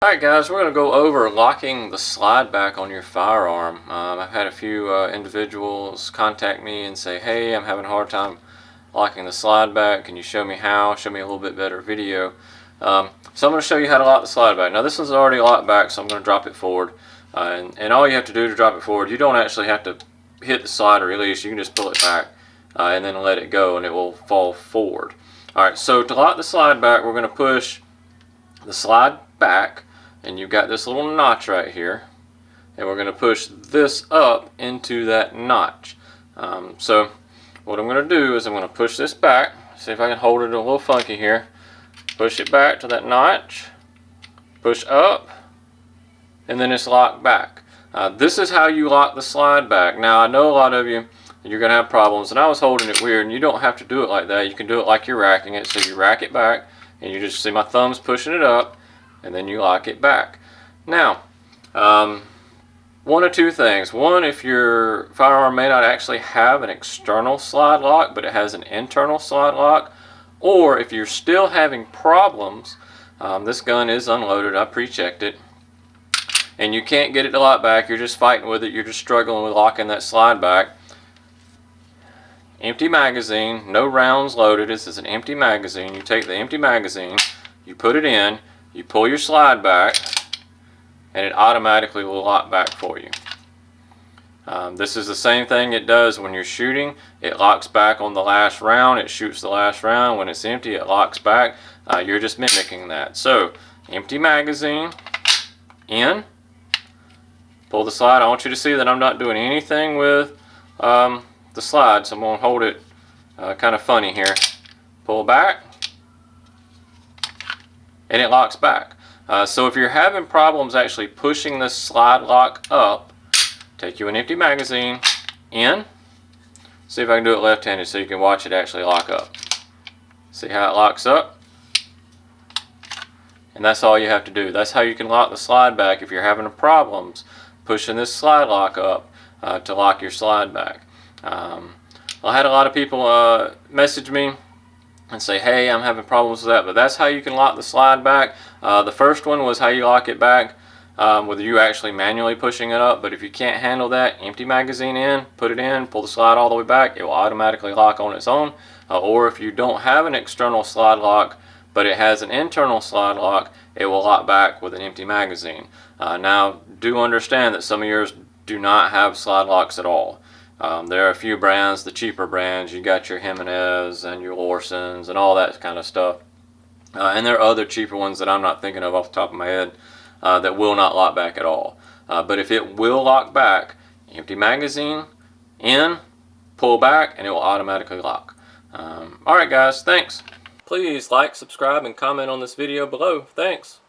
Alright guys, we're going to go over locking the slide back on your firearm. I've had a few individuals contact me and say, hey, I'm having a hard time locking the slide back. Can you show me how? Show me a little bit better video. So I'm going to show you how to lock the slide back. Now this one's already locked back, so I'm going to drop it forward. And all you have to do to drop it forward, you don't actually have to hit the slide or release. You can just pull it back and then let it go and it will fall forward. Alright, so to lock the slide back, we're going to push the slide back, and you've got this little notch right here, and we're going to push this up into that notch. So what I'm going to do is I'm going to push this back, see if I can hold it a little funky here, push it back to that notch, push up, and then it's locked back. This is how you lock the slide back. Now I know a lot of you, you're going to have problems, and I was holding it weird, and you don't have to do it like that. You can do it like you're racking it. So you rack it back, and you just see my thumbs pushing it up, and then you lock it back. Now, one of two things. One, if your firearm may not actually have an external slide lock, but it has an internal slide lock, or if you're still having problems, this gun is unloaded, I pre-checked it, and you can't get it to lock back, you're just fighting with it, you're just struggling with locking that slide back. Empty magazine, no rounds loaded, this is an empty magazine. You take the empty magazine, you put it in, you pull your slide back, and it automatically will lock back for you. This is the same thing it does when you're shooting. It locks back on the last round, it shoots the last round. When it's empty, it locks back. You're just mimicking that. So, empty magazine, in, pull the slide. I want you to see that I'm not doing anything with the slide, so I'm going to hold it kind of funny here. Pull back, and it locks back. So if you're having problems actually pushing this slide lock up, take you an empty magazine, in, see if I can do it left-handed so you can watch it actually lock up. See how it locks up? And that's all you have to do. That's how you can lock the slide back if you're having problems pushing this slide lock up to lock your slide back. I had a lot of people message me and say, hey, I'm having problems with that, but that's how you can lock the slide back. The first one was how you lock it back with you actually manually pushing it up, but if you can't handle that, empty magazine in, put it in, pull the slide all the way back, it will automatically lock on its own. Or if you don't have an external slide lock, but it has an internal slide lock, it will lock back with an empty magazine. Now, do understand that some of yours do not have slide locks at all. There are a few brands, the cheaper brands, you got your Jimenez and your Orsons and all that kind of stuff. And there are other cheaper ones that I'm not thinking of off the top of my head that will not lock back at all. But if it will lock back, empty magazine, in, pull back, and it will automatically lock. Alright guys, thanks. Please like, subscribe, and comment on this video below. Thanks.